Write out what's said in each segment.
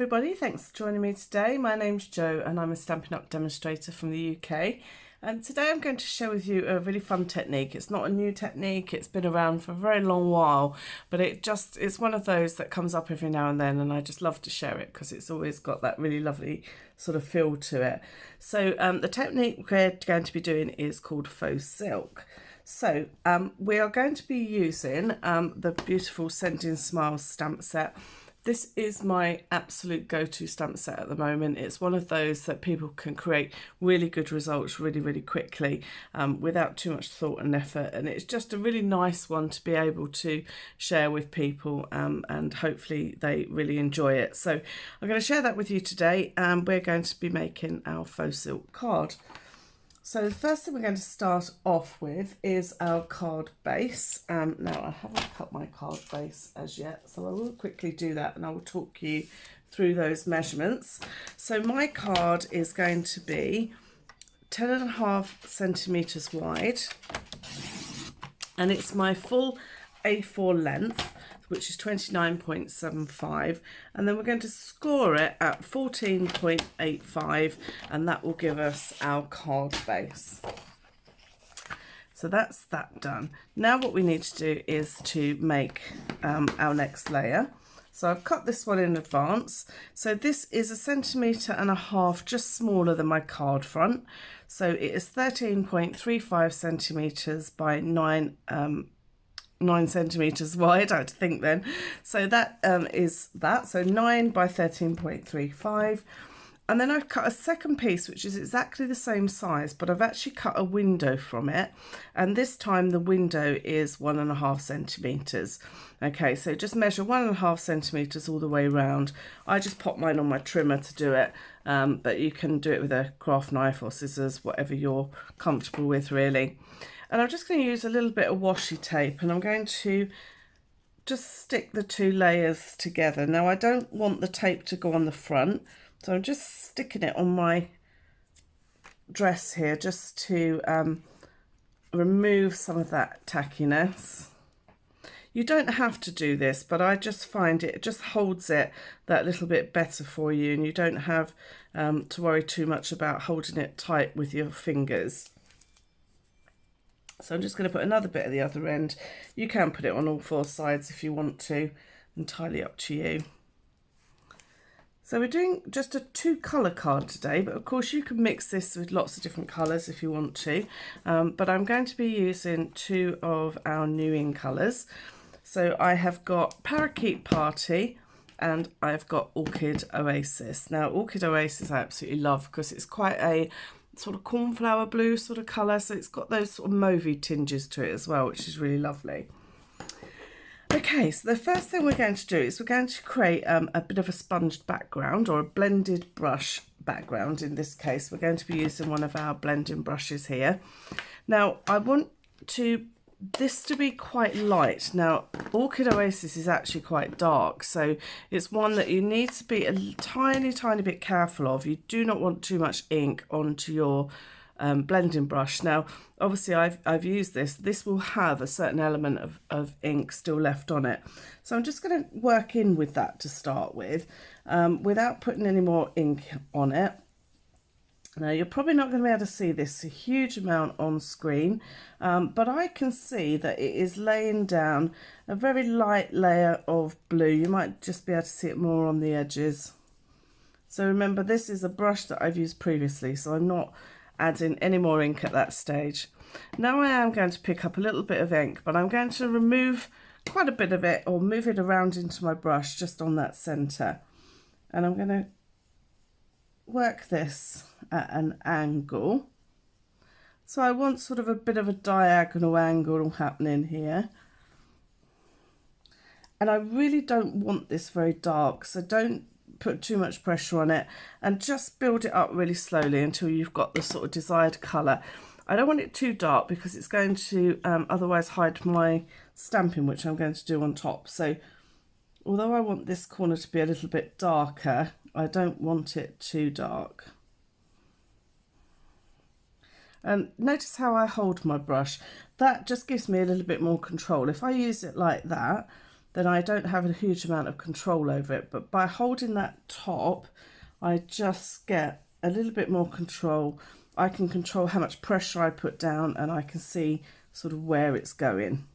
everybody, thanks for joining me today. My name's Jo and I'm a Stampin' Up demonstrator from the UK. And today I'm going to share with you a really fun technique. It's not a new technique, it's been around for a very long while, but it's one of those that comes up every now and then, and I just love to share it because it's always got that really lovely sort of feel to it. So the technique we're going to be doing is called faux silk. So we are going to be using the beautiful Sending Smiles stamp set. This is my absolute go-to stamp set at the moment. It's one of those that people can create really good results really quickly without too much thought and effort, and it's just a really nice one to be able to share with people and hopefully they really enjoy it. So I'm going to share that with you today, and we're going to be making our faux silk card. So the first thing we're going to start off with is our card base. Now I haven't cut my card base as yet, so I will quickly do that and I will talk you through those measurements. So my card is going to be 10.5 centimetres wide, and it's my full A4 length, which is 29.75, and then we're going to score it at 14.85, and that will give us our card base. So that's that done. Now what we need to do is to make our next layer. So I've cut this one in advance. So this is 1.5 centimetres, just smaller than my card front. So it is 13.35 centimetres by 9 centimetres wide, I'd think then. So that is that. So 9 by 13.35. And then I've cut a second piece, which is exactly the same size, but I've actually cut a window from it. And this time the window is 1.5 centimetres. Okay, so just measure 1.5 centimetres all the way around. I just pop mine on my trimmer to do it, but you can do it with a craft knife or scissors, whatever you're comfortable with really. And I'm just going to use a little bit of washi tape, and I'm going to just stick the two layers together. Now I don't want the tape to go on the front, so I'm just sticking it on my dress here just to remove some of that tackiness. You don't have to do this, but I just find it just holds it that little bit better for you, and you don't have to worry too much about holding it tight with your fingers. So I'm just going to put another bit at the other end. You can put it on all four sides if you want to, entirely up to you. So we're doing just a 2-colour card today, but of course you can mix this with lots of different colours if you want to. But I'm going to be using 2 of our new in colours. So I have got Parakeet Party and I've got Orchid Oasis. Now Orchid Oasis I absolutely love because it's quite a sort of cornflower blue sort of colour, so it's got those sort of mauvey tinges to it as well, which is really lovely. Okay, so the first thing we're going to do is we're going to create a bit of a sponged background, or a blended brush background. In this case we're going to be using one of our blending brushes here. Now I want this to be quite light. Now Orchid Oasis is actually quite dark, so it's one that you need to be a tiny bit careful of. You do not want too much ink onto your blending brush. Now obviously I've used this will have a certain element of ink still left on it, so I'm just going to work in with that to start with without putting any more ink on it. Now you're probably not going to be able to see this a huge amount on screen, but I can see that it is laying down a very light layer of blue. You might just be able to see it more on the edges. So remember, this is a brush that I've used previously, so I'm not adding any more ink at that stage. Now I am going to pick up a little bit of ink, but I'm going to remove quite a bit of it, or move it around into my brush just on that centre, and I'm going to work this at an angle. So I want sort of a bit of a diagonal angle happening here, and I really don't want this very dark, so don't put too much pressure on it, and just build it up really slowly until you've got the sort of desired colour. I don't want it too dark because it's going to otherwise hide my stamping, which I'm going to do on top. So although I want this corner to be a little bit darker, I don't want it too dark. And notice how I hold my brush. That just gives me a little bit more control. If I use it like that, then I don't have a huge amount of control over it. But by holding that top, I just get a little bit more control. I can control how much pressure I put down, and I can see sort of where it's going.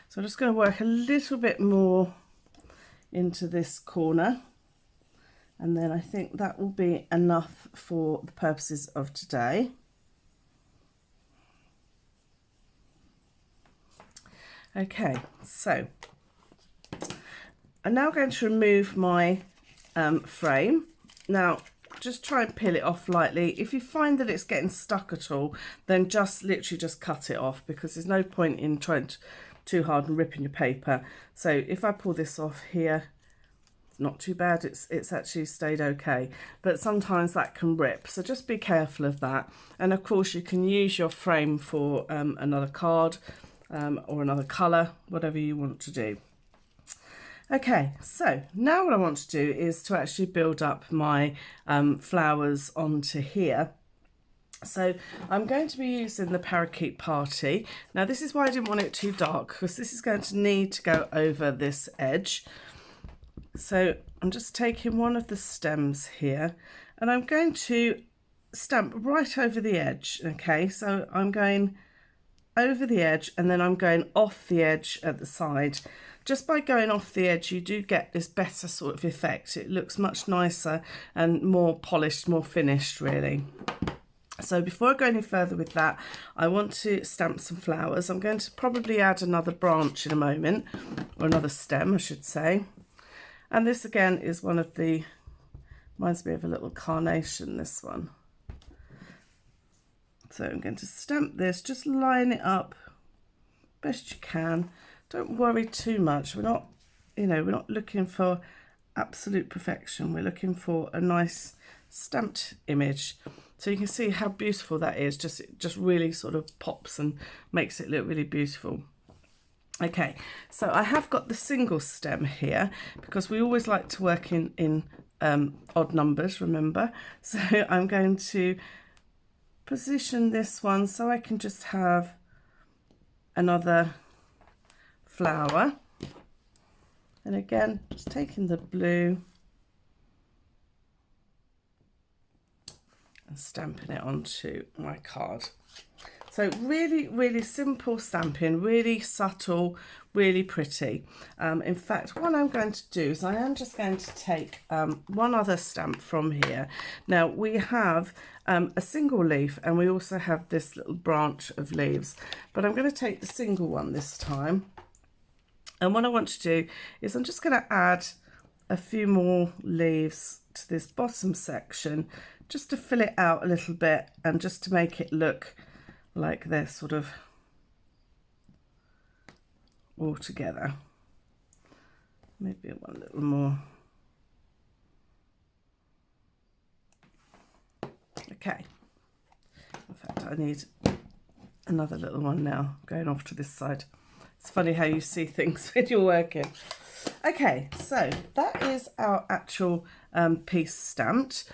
So I'm just going to work a little bit more into this corner, and then I think that will be enough for the purposes of today. Okay, so I'm now going to remove my frame. Now, just try and peel it off lightly. If you find that it's getting stuck at all, then just literally just cut it off, because there's no point in trying too hard and ripping your paper. So if I pull this off here, it's not too bad. It's actually stayed okay, but sometimes that can rip. So just be careful of that. And of course, you can use your frame for another card or another colour, whatever you want to do. Okay, so now what I want to do is to actually build up my flowers onto here. So I'm going to be using the Parakeet Party. Now this is why I didn't want it too dark, because this is going to need to go over this edge. So I'm just taking one of the stems here, and I'm going to stamp right over the edge. Okay, so I'm going over the edge, and then I'm going off the edge at the side. Just by going off the edge, you do get this better sort of effect. It looks much nicer and more polished, more finished, really. So before I go any further with that, I want to stamp some flowers. I'm going to probably add another branch in a moment, or another stem, I should say. And this again is one of the, reminds me of a little carnation, this one. So I'm going to stamp this, just line it up best you can. Don't worry too much. We're not, we're not looking for absolute perfection. We're looking for a nice stamped image. So you can see how beautiful that is. It just really sort of pops and makes it look really beautiful. Okay, so I have got the single stem here, because we always like to work in odd numbers, remember? So I'm going to position this one so I can just have another flower, and again just taking the blue and stamping it onto my card. So really simple stamping, really subtle, really pretty. In fact, what I'm going to do is I am just going to take one other stamp from here. Now we have a single leaf, and we also have this little branch of leaves, but I'm going to take the single one this time. And what I want to do is I'm just going to add a few more leaves to this bottom section, just to fill it out a little bit, and just to make it look like they're sort of all together. Maybe one little more. Okay. In fact, I need another little one now going off to this side. It's funny how you see things when you're working. Okay, so that is our actual piece stamped.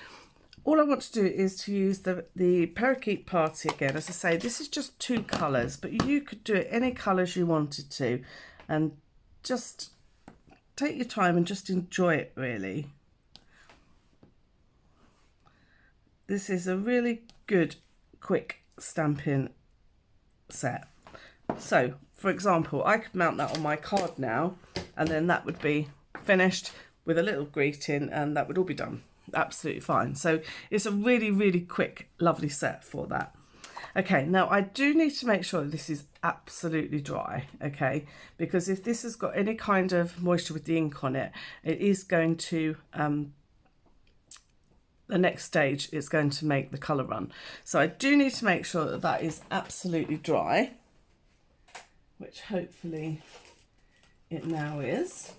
All I want to do is to use the Parakeet Party again. As I say, this is just 2 colours, but you could do it any colours you wanted to, and just take your time and just enjoy it, really. This is a really good, quick stamping set. So, for example, I could mount that on my card now, and then that would be finished with a little greeting, and that would all be done. Absolutely fine. So it's a really quick, lovely set for that. Okay, now I do need to make sure that this is absolutely dry, okay, because if this has got any kind of moisture with the ink on it, it is going to the next stage is going to make the colour run. So I do need to make sure that that is absolutely dry, which hopefully it now is.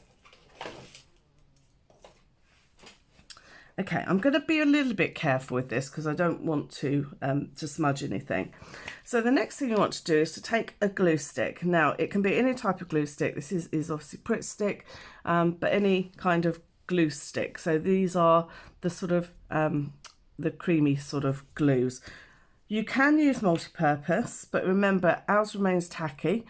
Okay, I'm going to be a little bit careful with this because I don't want to smudge anything. So the next thing you want to do is to take a glue stick. Now, it can be any type of glue stick. This is obviously Pritt Stick, but any kind of glue stick. So these are the sort of the creamy sort of glues. You can use multi-purpose, but remember ours remains tacky.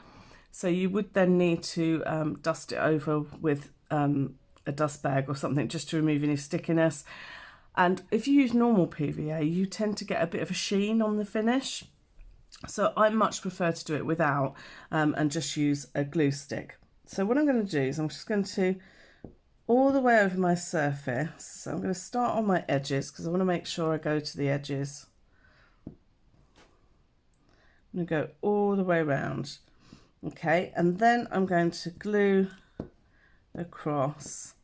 So you would then need to dust it over with a dust bag or something just to remove any stickiness. And if you use normal PVA, you tend to get a bit of a sheen on the finish. So I much prefer to do it without and just use a glue stick. So what I'm going to do is I'm just going to all the way over my surface. So I'm going to start on my edges because I want to make sure I go to the edges. I'm going to go all the way around. Okay, and then I'm going to glue across.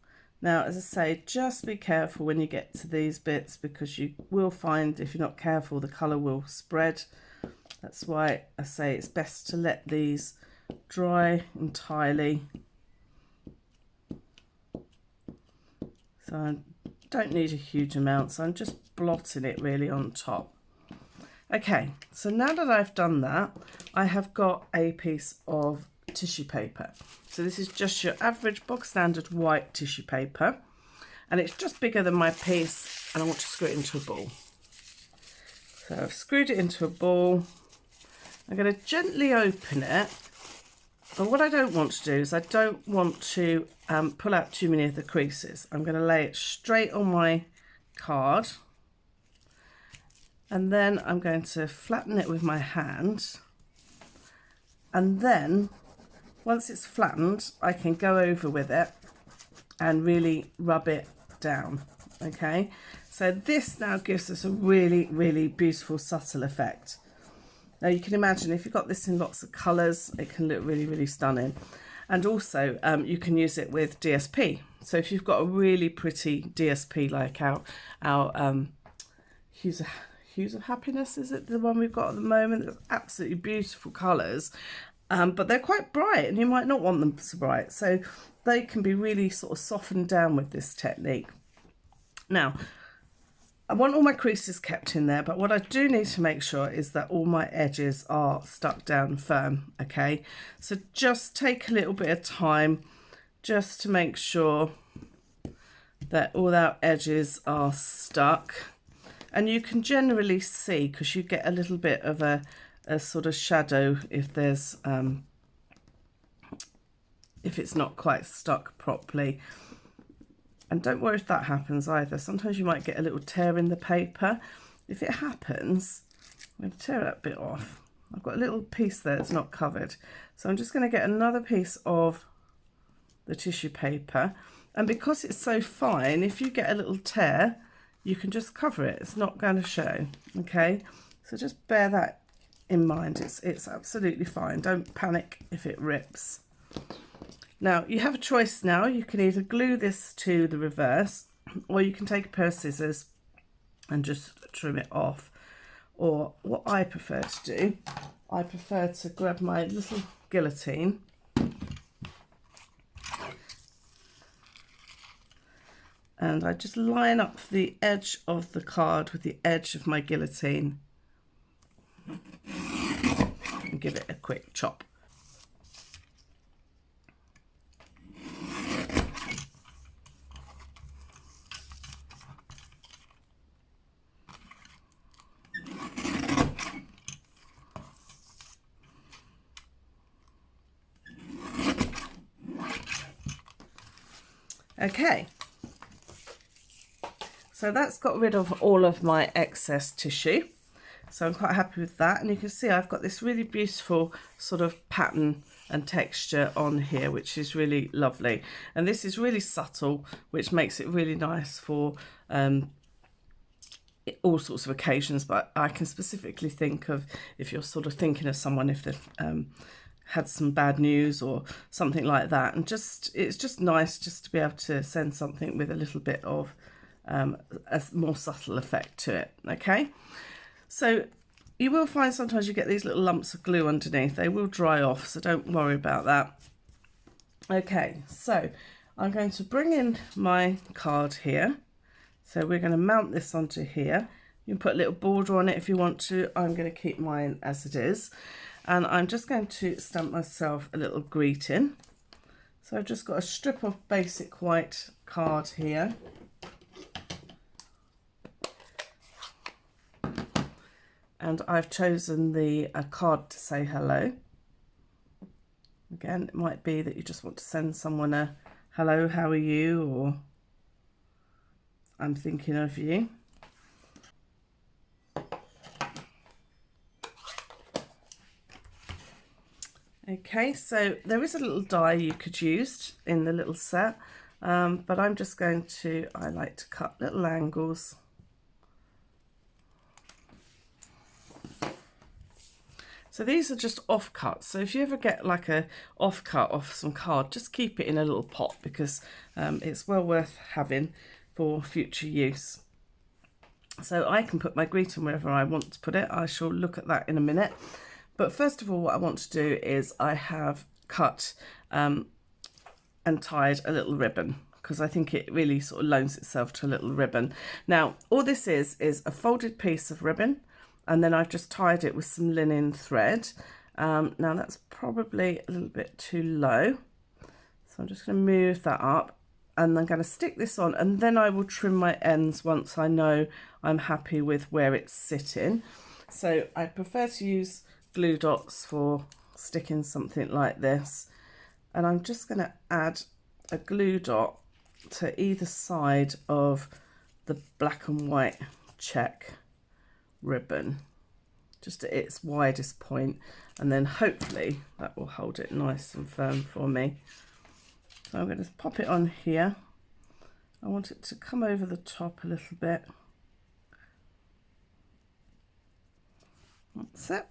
Now, as I say, just be careful when you get to these bits because you will find if you're not careful the colour will spread. That's why I say it's best to let these dry entirely. So I don't need a huge amount, so I'm just blotting it really on top. Okay, so now that I've done that, I have got a piece of tissue paper. So this is just your average bog standard white tissue paper, and it's just bigger than my piece, and I want to screw it into a ball. So I've screwed it into a ball. I'm going to gently open it, but what I don't want to do is I don't want to pull out too many of the creases. I'm going to lay it straight on my card, and then I'm going to flatten it with my hand, and then once it's flattened I can go over with it and really rub it down. Okay, so this now gives us a really, really beautiful subtle effect. Now you can imagine if you've got this in lots of colours, it can look really, really stunning. And also you can use it with DSP. So if you've got a really pretty DSP like our Hues of Happiness, is it the one we've got at the moment? It's absolutely beautiful colours, but they're quite bright and you might not want them so bright. So they can be really sort of softened down with this technique. Now, I want all my creases kept in there, but what I do need to make sure is that all my edges are stuck down firm, okay? So just take a little bit of time just to make sure that all our edges are stuck. And you can generally see, because you get a little bit of a sort of shadow if there's, if it's not quite stuck properly. And don't worry if that happens either. Sometimes you might get a little tear in the paper. If it happens, I'm going to tear that bit off. I've got a little piece there that's not covered. So I'm just going to get another piece of the tissue paper. And because it's so fine, if you get a little tear, you can just cover it. It's not going to show, okay? So just bear that in mind. It's absolutely fine. Don't panic if it rips. Now, you have a choice now. You can either glue this to the reverse, or you can take a pair of scissors and just trim it off. Or what I prefer to do, I prefer to grab my little guillotine and I just line up the edge of the card with the edge of my guillotine and give it a quick chop. Okay, so that's got rid of all of my excess tissue. So I'm quite happy with that. And you can see I've got this really beautiful sort of pattern and texture on here, which is really lovely. And this is really subtle, which makes it really nice for all sorts of occasions. But I can specifically think of if you're sort of thinking of someone, if they've had some bad news or something like that, and it's just nice just to be able to send something with a little bit of a more subtle effect to it. Okay, so you will find sometimes you get these little lumps of glue underneath. They will dry off, so don't worry about that. Okay, so I'm going to bring in my card here. So we're going to mount this onto here. You can put a little border on it if you want to. I'm going to keep mine as it is. And I'm just going to stamp myself a little greeting. So I've just got a strip of basic white card here. And I've chosen the card to say hello. Again, it might be that you just want to send someone a hello, how are you, or I'm thinking of you. Okay, so there is a little die you could use in the little set, but I'm just going to, I like to cut little angles. So these are just offcuts. So if you ever get like a offcut off some card, just keep it in a little pot, because it's well worth having for future use. So I can put my greeting wherever I want to put it. I shall look at that in a minute. But first of all, what I want to do is I have cut and tied a little ribbon, because I think it really sort of loans itself to a little ribbon. Now, all this is a folded piece of ribbon, and then I've just tied it with some linen thread. Now that's probably a little bit too low, so I'm just going to move that up, and I'm going to stick this on, and then I will trim my ends once I know I'm happy with where it's sitting. So I prefer to use glue dots for sticking something like this, and I'm just going to add a glue dot to either side of the black and white check ribbon, just at its widest point, and then hopefully that will hold it nice and firm for me. So I'm going to pop it on here. I want it to come over the top a little bit. That's it.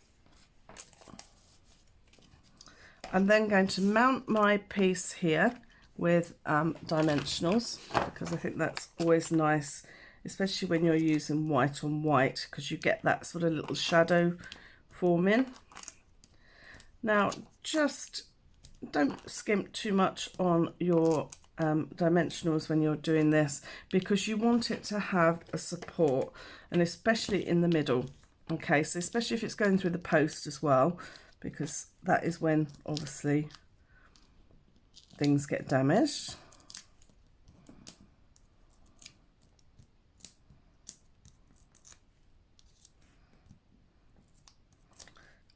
I'm then going to mount my piece here with dimensionals, because I think that's always nice, especially when you're using white on white, because you get that sort of little shadow forming. Now, just don't skimp too much on your dimensionals when you're doing this, because you want it to have a support, and especially in the middle. Okay, so especially if it's going through the post as well, because that is when obviously things get damaged.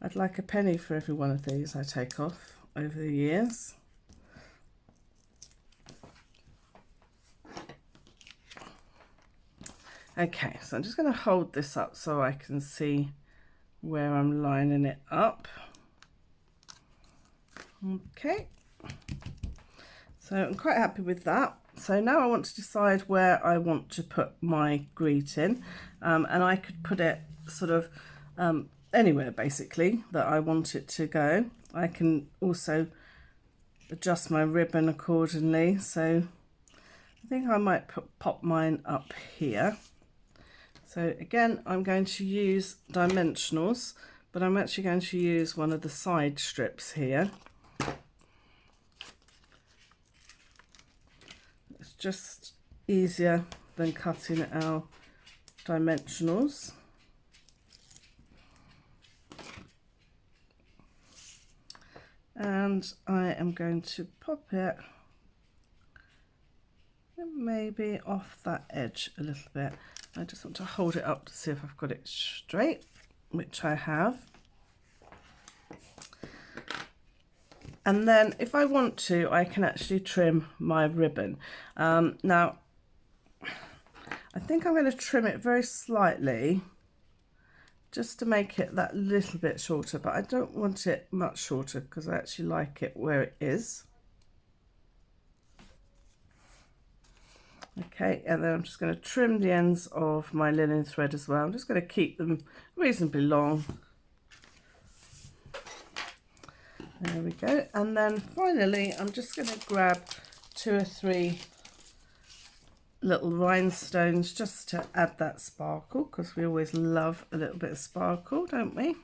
I'd like a penny for every one of these I take off over the years. Okay, so I'm just going to hold this up so I can see where I'm lining it up. Okay, so I'm quite happy with that. So now I want to decide where I want to put my greeting, and I could put it sort of anywhere basically that I want it to go. I can also adjust my ribbon accordingly, so I think I might pop mine up here. So again, I'm going to use dimensionals, but I'm actually going to use one of the side strips here. It's just easier than cutting our dimensionals. And I am going to pop it maybe off that edge a little bit. I just want to hold it up to see if I've got it straight, which I have. And then if I want to, I can actually trim my ribbon. Now, I think I'm going to trim it very slightly, just to make it that little bit shorter, but I don't want it much shorter because I actually like it where it is. Okay, and then I'm just going to trim the ends of my linen thread as well. I'm just going to keep them reasonably long. There we go. And then finally, I'm just going to grab 2 or 3 little rhinestones just to add that sparkle, because we always love a little bit of sparkle, don't we?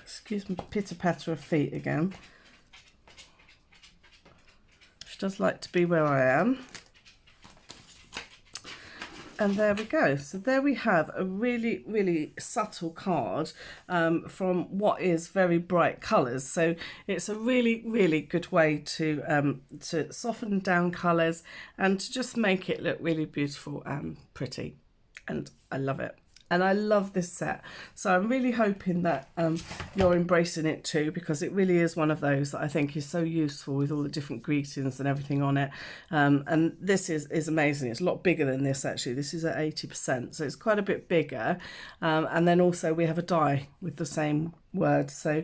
Excuse me, pitter patter of feet again. She does like to be where I am. And there we go. So there we have a really, really subtle card from what is very bright colours. So it's a really, really good way to soften down colours and to just make it look really beautiful and pretty. and I love it. And I love this set. So I'm really hoping that you're embracing it too, because it really is one of those that I think is so useful with all the different greetings and everything on it. And this is amazing. It's a lot bigger than this actually. This is at 80%, so it's quite a bit bigger. And then also we have a die with the same words. So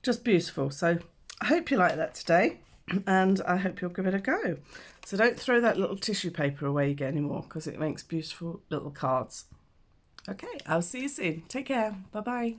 just beautiful. So I hope you like that today, and I hope you'll give it a go. So don't throw that little tissue paper away again anymore, because it makes beautiful little cards. Okay, I'll see you soon. Take care. Bye-bye.